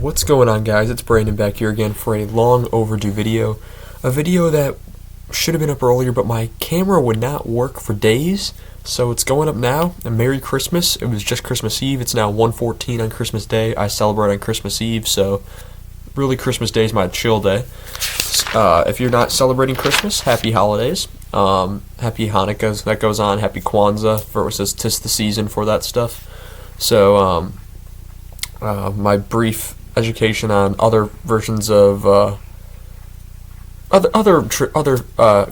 What's going on, guys? It's Brandon back here again for a long overdue video. A video that should have been up earlier, but my camera would not work for days, so it's going up now. And Merry Christmas. It was just Christmas Eve. It's now 1:14 on Christmas Day. I celebrate on Christmas Eve, so really Christmas Day is my chill day. If you're not celebrating Christmas, happy holidays. Happy Hanukkah that goes on. Happy Kwanzaa, for it says 'tis the season for that stuff. So my brief education on other versions of other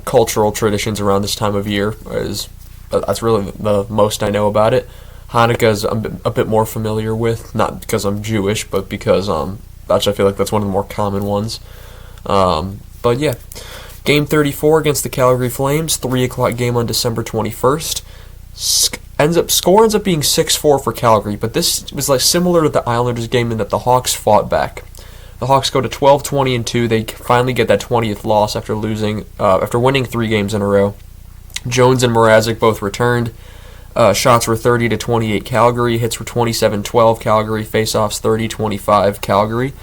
cultural traditions around this time of year is that's really the most I know about it. Hanukkah is I'm a bit more familiar with, not because I'm Jewish, but because actually I feel like that's one of the more common ones. But yeah, game 34 against the Calgary Flames, 3 o'clock game on December 21st. Score ends up being 6-4 for Calgary, but this was like similar to the Islanders game in that the Hawks fought back. The Hawks go to 12-20-2. They finally get that 20th loss after winning 3 games in a row. Jones and Mrazek both returned. Shots were 30-28 Calgary. Hits were 27-12 Calgary. Faceoffs 30-25 Calgary.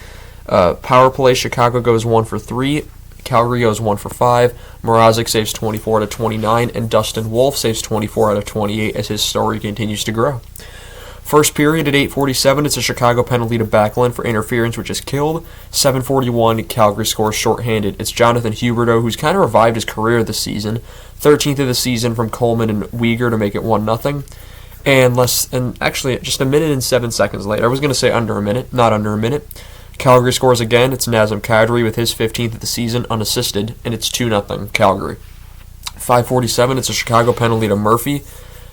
Power play, Chicago goes 1 for 3. Calgary goes 1 for 5. Mrazek saves 24 out of 29, and Dustin Wolf saves 24 out of 28 as his story continues to grow. First period at 8:47, it's a Chicago penalty to Backlund for interference, which is killed. 7:41, Calgary scores shorthanded. It's Jonathan Huberdeau, who's kind of revived his career this season. 13th of the season from Coleman and Weegar to make it 1-0. And actually, just a minute and 7 seconds later, I was going to say under a minute, not under a minute. Calgary scores again. It's Nazem Kadri with his 15th of the season unassisted, and it's 2-0 Calgary. 5:47, it's a Chicago penalty to Murphy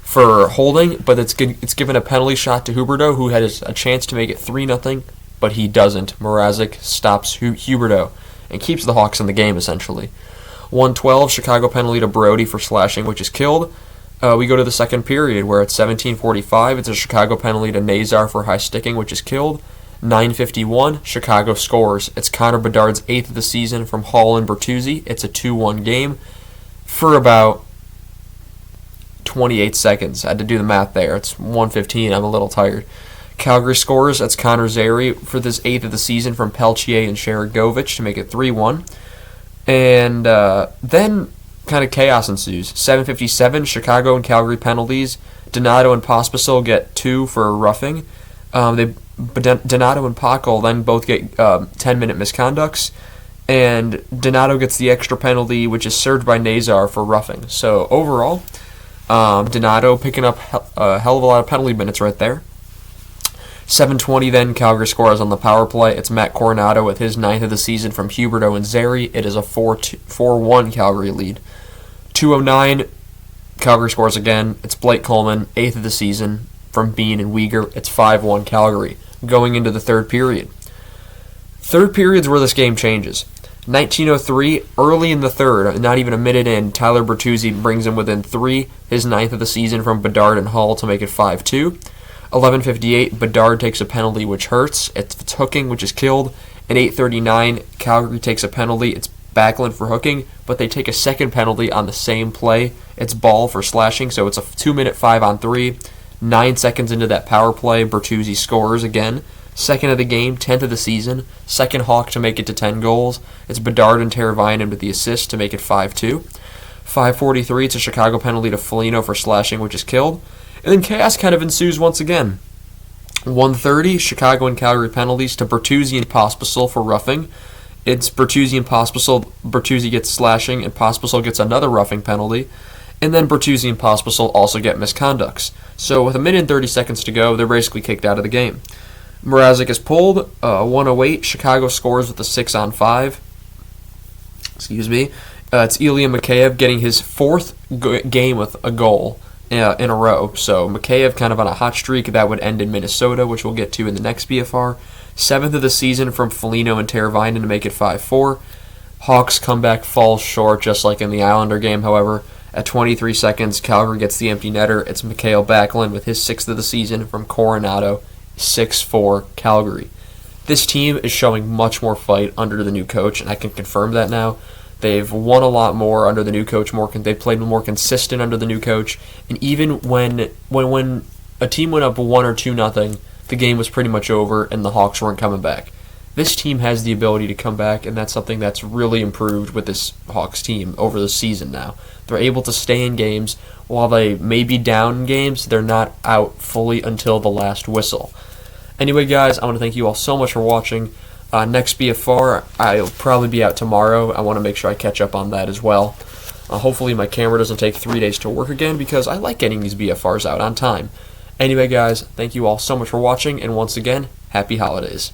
for holding, but it's given a penalty shot to Huberdeau, who had a chance to make it 3-0, but he doesn't. Mrazek stops Huberdeau and keeps the Hawks in the game, essentially. 1:12, Chicago penalty to Brody for slashing, which is killed. We go to the second period, where at 17:45, it's a Chicago penalty to Nazar for high sticking, which is killed. 9:51, Chicago scores. It's Connor Bedard's 8th of the season from Hall and Bertuzzi. It's a 2-1 game for about 28 seconds. I had to do the math there. It's 1:15. I'm a little tired. Calgary scores. That's Connor Zary for this 8th of the season from Peltier and Sharagovich to make it 3-1. And then kind of chaos ensues. 7:57, Chicago and Calgary penalties. Donato and Pospisil get 2 for roughing. Donato and Pakal then both get 10-minute misconducts, and Donato gets the extra penalty, which is served by Nazar for roughing. So overall, Donato picking up a hell of a lot of penalty minutes right there. 7:20 then, Calgary scores on the power play. It's Matt Coronado with his 9th of the season from Huberdeau and Zary. It is a 4-1 Calgary lead. 2:09, Calgary scores again. It's Blake Coleman, 8th of the season from Bean and Weegar. It's 5-1 Calgary. Going into the third period. Third period's where this game changes. 19:03, early in the third, not even a minute in, Tyler Bertuzzi brings him within 3, his 9th of the season from Bedard and Hall to make it 5-2. 11:58, Bedard takes a penalty, which hurts. It's hooking, which is killed. And 8:39, Calgary takes a penalty. It's Backlund for hooking, but they take a second penalty on the same play. It's Ball for slashing, so it's a 2-minute 5-on-3. 9 seconds into that power play, Bertuzzi scores again. 2nd of the game, 10th of the season. 2nd Hawk to make it to 10 goals. It's Bedard and Teravainen with the assist to make it 5-2. 5:43, it's a Chicago penalty to Foligno for slashing, which is killed. And then chaos kind of ensues once again. 1:30, Chicago and Calgary penalties to Bertuzzi and Pospisil for roughing. It's Bertuzzi and Pospisil. Bertuzzi gets slashing, and Pospisil gets another roughing penalty. And then Bertuzzi and Pospisil also get misconducts. So with a minute and 30 seconds to go, they're basically kicked out of the game. Mrazek is pulled. 1:08, Chicago scores with a 6-on-5. Excuse me. It's Ilya Mikheyev getting his 4th game with a goal in a row. So Mikheyev kind of on a hot streak. That would end in Minnesota, which we'll get to in the next BFR. 7th of the season from Foligno and Teravainen to make it 5-4. Hawks comeback falls short, just like in the Islander game, however. At 23 seconds, Calgary gets the empty netter. It's Mikael Backlund with his 6th of the season from Coronado, 6-4 Calgary. This team is showing much more fight under the new coach, and I can confirm that now. They've won a lot more under the new coach. They've played more consistent under the new coach. And even when a team went up 1 or 2-0, the game was pretty much over, and the Hawks weren't coming back. this team has the ability to come back, and that's something that's really improved with this Hawks team over the season now. They're able to stay in games. While they may be down in games, they're not out fully until the last whistle. Anyway, guys, I want to thank you all so much for watching. Next BFR, I'll probably be out tomorrow. I want to make sure I catch up on that as well. Hopefully my camera doesn't take 3 days to work again, because I like getting these BFRs out on time. Anyway, guys, thank you all so much for watching, and once again, happy holidays.